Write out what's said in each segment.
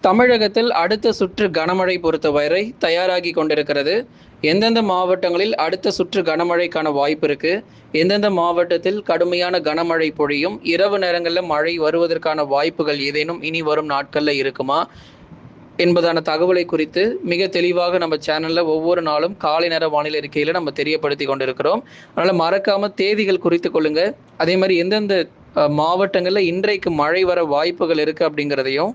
தமிழகத்தில் அடுத்த சுற்று கனமழை பொறுத்தவரை தயாராகி கொண்டிருக்கிறது. எந்தெந்த மாவட்டங்களில் அடுத்த சுற்று கனமழைக்கான வாய்ப்பு இருக்கு, எந்தெந்த மாவட்டத்தில் கடுமையான கனமழை பொழியும், இரவு நேரங்களில் மழை வருவதற்கான வாய்ப்புகள் ஏதேனும் இனி வரும் நாட்களில் இருக்குமா என்பதான தகவலை குறித்து மிக தெளிவாக நம்ம சேனல்ல ஒவ்வொரு நாளும் காலை நேர வானிலை அறிக்கையில நம்ம தெரியப்படுத்தி கொண்டிருக்கிறோம். அதனால மறக்காம தேதிகள் குறித்து கொள்ளுங்க. அதே மாதிரி எந்தெந்த மாவட்டங்கள்ல இன்றைக்கு மழை வர வாய்ப்புகள் இருக்கு அப்படிங்கிறதையும்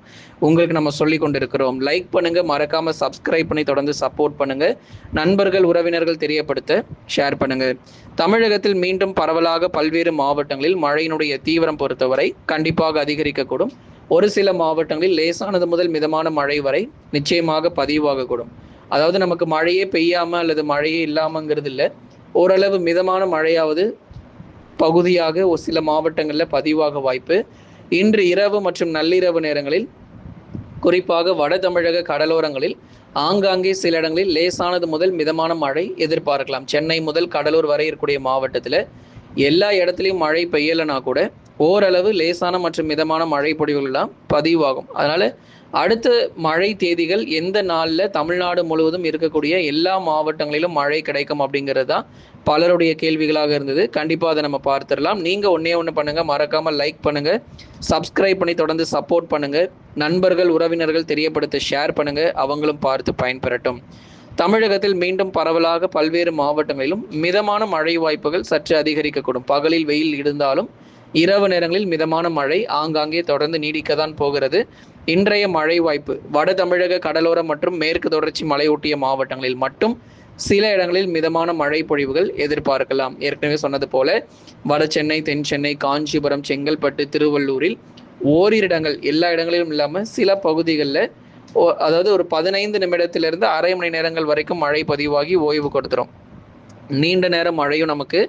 உங்களுக்கு நம்ம சொல்லி கொண்டிருக்கிறோம். லைக் பண்ணுங்க, மறக்காம சப்ஸ்கிரைப் பண்ணி தொடர்ந்து சப்போர்ட் பண்ணுங்க. நண்பர்கள் உறவினர்கள் தெரியப்படுத்த ஷேர் பண்ணுங்க. தமிழகத்தில் மீண்டும் பரவலாக பல்வேறு மாவட்டங்களில் மழையினுடைய தீவிரம் பொறுத்தவரை கண்டிப்பாக அதிகரிக்கக்கூடும். ஒரு சில மாவட்டங்களில் லேசானது முதல் மிதமான மழை வரை நிச்சயமாக பதிவாகக்கூடும். அதாவது நமக்கு மழையே பெய்யாம அல்லது மழையே இல்லாமங்கிறது இல்லை, ஓரளவு மிதமான மழையாவது பகுதியாக ஒரு சில மாவட்டங்களில் பதிவாக வாய்ப்பு. இன்று இரவு மற்றும் நள்ளிரவு நேரங்களில் குறிப்பாக வட தமிழக கடலோரங்களில் ஆங்காங்கே சில இடங்களில் லேசானது முதல் மிதமான மழை எதிர்பார்க்கலாம். சென்னை முதல் கடலூர் வரை இருக்கக்கூடிய மாவட்டத்தில் எல்லா இடத்துலையும் மழை பெய்யலைனா கூட ஓரளவு லேசான மற்றும் மிதமான மழை பொழிவுகள்லாம் பதிவாகும். அதனால அடுத்த மழை தேதிகள் எந்த நாளில் தமிழ்நாடு முழுவதும் இருக்கக்கூடிய எல்லா மாவட்டங்களிலும் மழை கிடைக்கும் அப்படிங்கிறது தான் பலருடைய கேள்விகளாக இருந்தது. கண்டிப்பாக அதை நம்ம பார்த்துடலாம். நீங்கள் ஒன்று பண்ணுங்கள், மறக்காமல் லைக் பண்ணுங்கள், சப்ஸ்கிரைப் பண்ணி தொடர்ந்து சப்போர்ட் பண்ணுங்கள். நண்பர்கள் உறவினர்கள் தெரியப்படுத்த ஷேர் பண்ணுங்கள், அவங்களும் பார்த்து பயன்பெறட்டும். தமிழகத்தில் மீண்டும் பரவலாக பல்வேறு மாவட்டங்களிலும் மிதமான மழை வாய்ப்புகள் சற்று அதிகரிக்கக்கூடும். பகலில் வெயில் இருந்தாலும் இரவு நேரங்களில் மிதமான மழை ஆங்காங்கே தொடர்ந்து நீடிக்கத்தான் போகிறது. இன்றைய மழை வாய்ப்பு வட தமிழக கடலோரம் மற்றும் மேற்கு தொடர்ச்சி மலையொட்டிய மாவட்டங்களில் மட்டும் சில இடங்களில் மிதமான மழை பொழிவுகள் எதிர்பார்க்கலாம். ஏற்கனவே சொன்னது போல வட சென்னை, தென் சென்னை, காஞ்சிபுரம், செங்கல்பட்டு, திருவள்ளூரில் ஓரிரு இடங்கள், எல்லா இடங்களிலும் இல்லாமல் சில பகுதிகளில் அதாவது ஒரு 15 நிமிடத்திலிருந்து அரை மணி நேரங்கள் வரைக்கும் மழை பதிவாகி ஓய்வு கொடுத்துரும். நீண்ட நேரம் மழையும் நமக்கு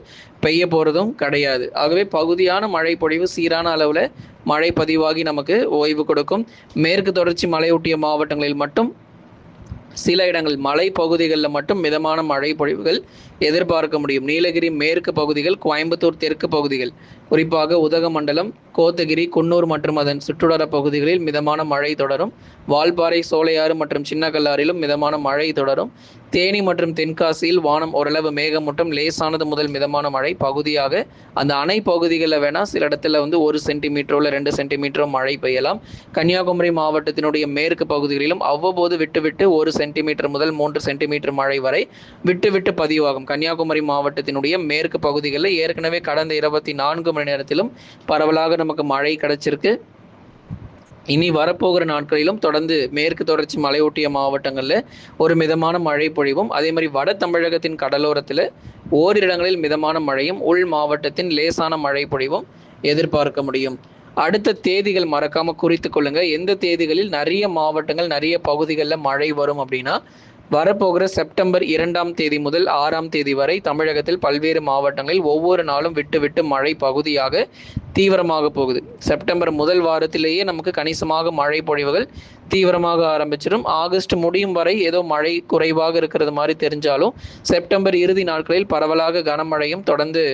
பெய்ய போகிறதும் கிடையாது. ஆகவே பகுதியான மழை பொழிவு சீரான அளவில் மழை பதிவாகி நமக்கு ஓய்வு கொடுக்கும். மேற்கு தொடர்ச்சி மலையொட்டிய மாவட்டங்களில் மட்டும் சில இடங்கள் மலை பகுதிகளில் மட்டும் மிதமான மழை பொழிவுகள் எதிர்பார்க்க முடியும். நீலகிரி மேற்கு பகுதிகள், கோயம்புத்தூர் தெற்கு பகுதிகள், குறிப்பாக உதகமண்டலம், கோத்தகிரி, குன்னூர் மற்றும் அதன் சுற்றுவர பகுதிகளில் மிதமான மழை தொடரும். வால்பாறை, சோலையாறு மற்றும் சின்னகல்லாரிலும் மிதமான மழை தொடரும். தேனி மற்றும் தென்காசியில் வானம் ஓரளவு மேகமூட்டம், லேசானது முதல் மிதமான மழை பகுதியாக அந்த அணை பகுதிகளில் வேணால் சில இடத்துல 1 சென்டிமீட்டரோ இல்லை 2 சென்டிமீட்டரோ மழை பெய்யலாம். கன்னியாகுமரி மாவட்டத்தினுடைய மேற்கு பகுதிகளிலும் அவ்வப்போது விட்டு 1 சென்டிமீட்டர் முதல் 3 சென்டிமீட்டர் மழை வரை விட்டு பதிவாகும். கன்னியாகுமரி மாவட்டத்தினுடைய மேற்கு பகுதிகளில் ஏற்கனவே கடந்த 24 மணி நேரத்திலும் பரவலாக நமக்கு மழை கிடைச்சிருக்கு. இனி வரப்போகிற நாட்களிலும் தொடர்ந்து மேற்கு தொடர்ச்சி மலையொட்டிய மாவட்டங்களில் ஒரு மிதமான மழை பொழிவும், அதே மாதிரி வட தமிழகத்தின் கடலோரத்தில் ஓரிரு இடங்களில் மிதமான மழையும், உள் மாவட்டத்தின் லேசான மழை பொழிவும் எதிர்பார்க்க முடியும். அடுத்த தேதிகள் மறக்காம குறித்து கொள்ளுங்க. எந்த தேதிகளில் நிறைய மாவட்டங்கள் நிறைய பகுதிகளில் மழை வரும் அப்படின்னா, வரப்போகிற செப்டம்பர் 2ஆம் தேதி முதல் 6ஆம் தேதி வரை தமிழகத்தில் பல்வேறு மாவட்டங்களில் ஒவ்வொரு நாளும் விட்டு மழை பகுதியாக தீவிரமாக போகுது. செப்டம்பர் முதல் வாரத்திலேயே நமக்கு கணிசமாக மழை பொழிவுகள் தீவிரமாக ஆரம்பிச்சிடும். ஆகஸ்ட் முடியும் வரை ஏதோ மழை குறைவாக இருக்கிறது மாதிரி தெரிஞ்சாலும் செப்டம்பர் இறுதி நாட்களில் பரவலாக கனமழையும் தொடர்ந்து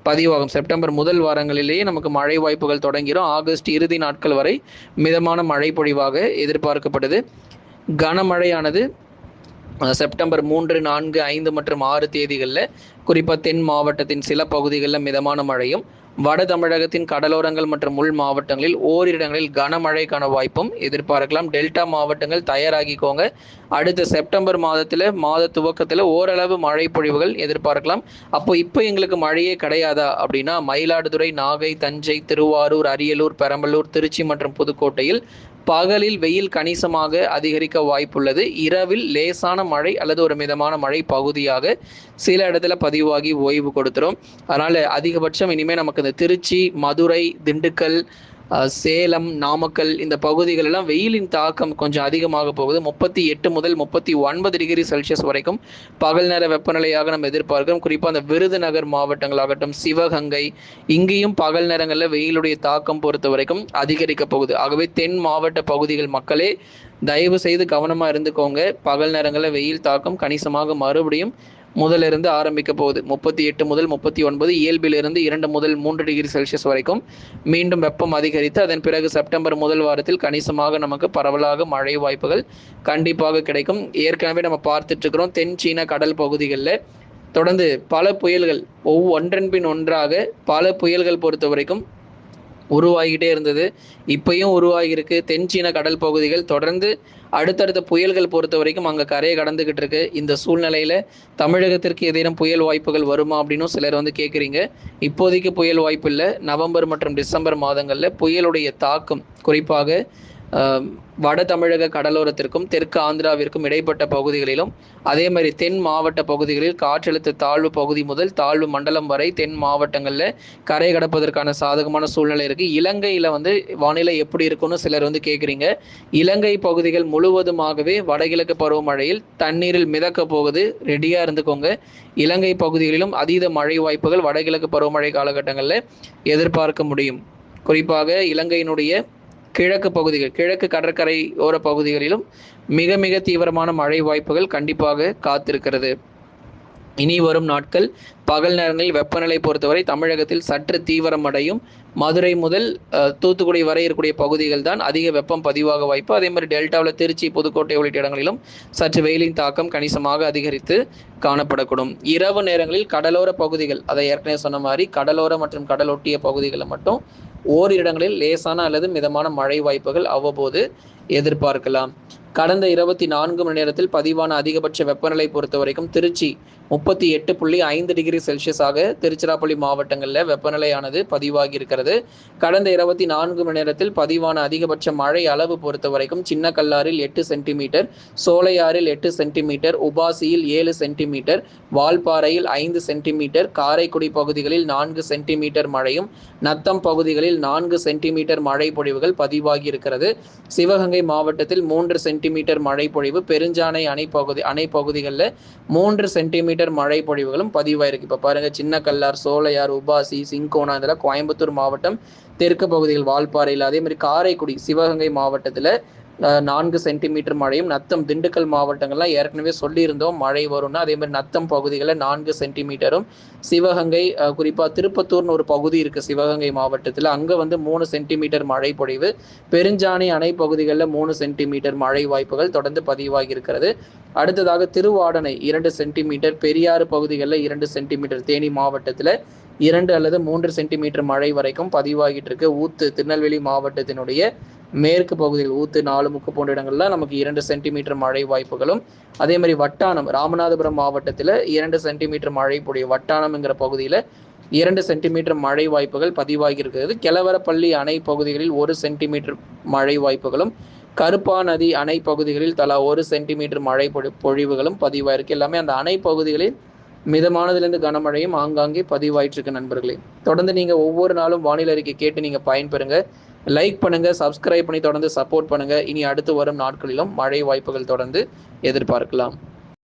பதிவாகும். செப்டம்பர் முதல் வாரங்களிலேயே நமக்கு மழை வாய்ப்புகள் தொடங்கிடும். ஆகஸ்ட் இறுதி நாட்கள் வரை மிதமான மழை பொழிவாக எதிர்பார்க்கப்படுது. கனமழையானது செப்டம்பர் 3, 4, 5 மற்றும் 6 தேதிகளில் குறிப்பாக தென் மாவட்டத்தின் சில பகுதிகளில் மிதமான மழையும், வட தமிழகத்தின் கடலோரங்கள் மற்றும் உள் மாவட்டங்களில் ஓரிரு இடங்களில் கனமழைக்கான வாய்ப்பும் எதிர்பார்க்கலாம். டெல்டா மாவட்டங்கள் தயாராகிக்கோங்க. அடுத்த செப்டம்பர் மாத துவக்கத்தில் ஓரளவு மழை பொழிவுகள் எதிர்பார்க்கலாம். இப்போ எங்களுக்கு மழையே கிடையாதா அப்படின்னா, மயிலாடுதுறை, நாகை, தஞ்சை, திருவாரூர், அரியலூர், பெரம்பலூர், திருச்சி மற்றும் புதுக்கோட்டையில் பகலில் வெயில் கணிசமாக அதிகரிக்க வாய்ப்புள்ளது. இரவில் லேசான மழை அல்லது ஒரு மிதமான மழை பகுதியாக சில இடத்துல பதிவாகி ஓய்வு கொடுத்துரும். அதனால் அதிகபட்சம் இனிமேல் நமக்கு இந்த திருச்சி, மதுரை, திண்டுக்கல், சேலம், நாமக்கல் இந்த பகுதிகளெல்லாம் வெயிலின் தாக்கம் கொஞ்சம் அதிகமாக போகுது. 38 முதல் 39 டிகிரி செல்சியஸ் வரைக்கும் பகல் நேர வெப்பநிலையாக நம்ம எதிர்பார்க்கிறோம். குறிப்பாக அந்த விருதுநகர் மாவட்டங்களாகட்டும், சிவகங்கை, இங்கேயும் பகல் நேரங்களில் வெயிலுடைய தாக்கம் பொறுத்த வரைக்கும் அதிகரிக்க போகுது. ஆகவே தென் மாவட்ட பகுதிகள் மக்களே தயவு செய்து கவனமாக இருந்துக்கோங்க. பகல் நேரங்களில் வெயில் தாக்கம் கணிசமாக மறுபடியும் முதலிருந்து ஆரம்பிக்க போகுது. 38 முதல் 39, இயல்பிலிருந்து 2 முதல் 3 டிகிரி செல்சியஸ் வரைக்கும் மீண்டும் வெப்பம் அதிகரித்து அதன் பிறகு செப்டம்பர் முதல் வாரத்தில் கணிசமாக நமக்கு பரவலாக மழை வாய்ப்புகள் கண்டிப்பாக கிடைக்கும். ஏற்கனவே நம்ம பார்த்துட்டு இருக்கிறோம் தென் சீன கடல் பகுதிகளில் தொடர்ந்து பல புயல்கள் ஒன்றன் பின் ஒன்றாக பல புயல்கள் பொறுத்த வரைக்கும் உருவாகிட்டே இருந்தது. இப்பயும் உருவாகியிருக்கு. தென் சீன கடல் பகுதிகள் தொடர்ந்து அடுத்தடுத்த புயல்கள் பொறுத்த வரைக்கும் அங்கே கரையை கடந்துக்கிட்டு இருக்கு. இந்த சூழ்நிலையில் தமிழகத்திற்கு ஏதேனும் புயல் வாய்ப்புகள் வருமா அப்படின்னு சிலர் கேட்குறீங்க. இப்போதைக்கு புயல் வாய்ப்பு இல்லை. நவம்பர் மற்றும் டிசம்பர் மாதங்களில் புயலுடைய தாக்கம் குறிப்பாக வட தமிழக கடலோரத்திற்கும் தெற்கு ஆந்திராவிற்கும் இடைப்பட்ட பகுதிகளிலும் அதே மாதிரி தென் மாவட்ட பகுதிகளில் காற்றழுத்த தாழ்வு பகுதி முதல் தாழ்வு மண்டலம் வரை தென் மாவட்டங்களில் கரை கடப்பதற்கான சாதகமான சூழ்நிலை இருக்குது. இலங்கையில் வானிலை எப்படி இருக்குன்னு சிலர் கேட்குறீங்க. இலங்கை பகுதிகள் முழுவதுமாகவே வடகிழக்கு பருவமழையில் தண்ணீரில் மிதக்க போகுது. ரெடியாக இருந்துக்கோங்க. இலங்கை பகுதிகளிலும் அதீத மழை வாய்ப்புகள் வடகிழக்கு பருவமழை காலகட்டங்களில் எதிர்பார்க்க முடியும். குறிப்பாக இலங்கையினுடைய கிழக்கு பகுதிகள், கிழக்கு கடற்கரை ஓர பகுதிகளிலும் மிக மிக தீவிரமான மழை வாய்ப்புகள் கண்டிப்பாக காத்திருக்கிறது. இனி வரும் நாட்கள் பகல் நேரங்களில் வெப்பநிலை பொறுத்தவரை தமிழகத்தில் சற்று தீவிரமடையும். மதுரை முதல் தூத்துக்குடி வரை இருக்கக்கூடிய பகுதிகள் தான் அதிக வெப்பம் பதிவாக வாய்ப்பு. அதே மாதிரி டெல்டாவில் திருச்சி, புதுக்கோட்டை உள்ளிட்ட இடங்களிலும் சற்று வெயிலின் தாக்கம் கணிசமாக அதிகரித்து காணப்படக்கூடும். இரவு நேரங்களில் கடலோர பகுதிகள், அதை ஏற்கனவே சொன்ன மாதிரி கடலோர மற்றும் கடலொட்டிய பகுதிகளில் மட்டும் ஓரிரு இடங்களில் லேசான அல்லது மிதமான மழை வாய்ப்புகள் அவ்வப்போது எதிர்பார்க்கலாம். கடந்த 24 மணி நேரத்தில் பதிவான அதிகபட்ச வெப்பநிலை பொறுத்த வரைக்கும் திருச்சி 38.5 டிகிரி செல்சியஸாக திருச்சிராப்பள்ளி மாவட்டங்களில் வெப்பநிலையானது பதிவாகி இருக்கிறது. கடந்த 24 மணி நேரத்தில் பதிவான அதிகபட்ச மழை அளவு பொறுத்த வரைக்கும் சின்ன கல்லாரில் 8 சென்டிமீட்டர், சோலையாறில் 8 சென்டிமீட்டர், உபாசியில் 7 சென்டிமீட்டர், வால்பாறையில் 5 சென்டிமீட்டர், காரைக்குடி பகுதிகளில் 4 சென்டிமீட்டர் மழையும், நத்தம் பகுதிகளில் 4 சென்டிமீட்டர் மழை பொழிவுகள் பதிவாகி இருக்கிறது. சிவகங்கை மாவட்டத்தில் 3 சென்டிமீட்டர் மழை பொழிவு, பெருஞ்சானை அணை பகுதிகளில் 3 சென்டிமீட்டர் மழை பொழிவுகளும் பதிவாயிருக்கு. இப்போ பாருங்க, சின்ன கல்லார், சோலையார், உபாசி, சிங்கோனா, இதெல்லாம் கோயம்புத்தூர் மாவட்டம் தெற்கு பகுதிகள் வால்பாறையில், அதே மாதிரி காரைக்குடி சிவகங்கை மாவட்டத்தில் 4 சென்டிமீட்டர் மழையும், நத்தம் திண்டுக்கல் மாவட்டங்கள்லாம் ஏற்கனவே சொல்லியிருந்தோம் மழை வரும்னா. அதே மாதிரி நத்தம் பகுதிகளில் 4 சென்டிமீட்டரும், சிவகங்கை குறிப்பாக திருப்பத்தூர்னு ஒரு பகுதி இருக்குது சிவகங்கை மாவட்டத்தில், அங்கே 3 சென்டிமீட்டர் மழை பொழிவு, பெருஞ்சாணி அணை பகுதிகளில் 3 சென்டிமீட்டர் மழை வாய்ப்புகள் தொடர்ந்து பதிவாகி இருக்கிறது. அடுத்ததாக திருவாடனை 2 சென்டிமீட்டர், பெரியாறு பகுதிகளில் 2 சென்டிமீட்டர், தேனி மாவட்டத்தில் 2 அல்லது 3 சென்டிமீட்டர் மழை வரைக்கும் பதிவாகிட்டு இருக்கு. ஊத்து திருநெல்வேலி மாவட்டத்தினுடைய மேற்கு பகுதியில் ஊத்து, 4 முக்கு போன்ற இடங்கள்ல நமக்கு 2 சென்டிமீட்டர் மழை வாய்ப்புகளும், அதே மாதிரி வட்டானம் ராமநாதபுரம் மாவட்டத்தில் 2 சென்டிமீட்டர் மழை பொழிவு, வட்டானம்ங்கிற பகுதியில் 2 சென்டிமீட்டர் மழை வாய்ப்புகள் பதிவாகி இருக்கிறது. கெலவரப்பள்ளி அணை பகுதிகளில் 1 சென்டிமீட்டர் மழை வாய்ப்புகளும், கருப்பா நதி அணை பகுதிகளில் தலா 1 சென்டிமீட்டர் மழை பொழிவுகளும் பதிவாயிருக்கு. எல்லாமே அந்த அணை பகுதிகளில் மிதமானதிலிருந்து கனமழையும் ஆங்காங்கே பதிவாயிட்டு இருக்கு. நண்பர்களே, தொடர்ந்து நீங்க ஒவ்வொரு நாளும் வானிலை அறிக்கை கேட்டு நீங்க பயன்பெறுங்க. லைக் பண்ணுங்க, சப்ஸ்கிரைப் பண்ணி தொடர்ந்து சப்போர்ட் பண்ணுங்க. இனி அடுத்து வரும் நாட்களிலும் மழை வாய்ப்புகள் தொடர்ந்து எதிர்பார்க்கலாம்.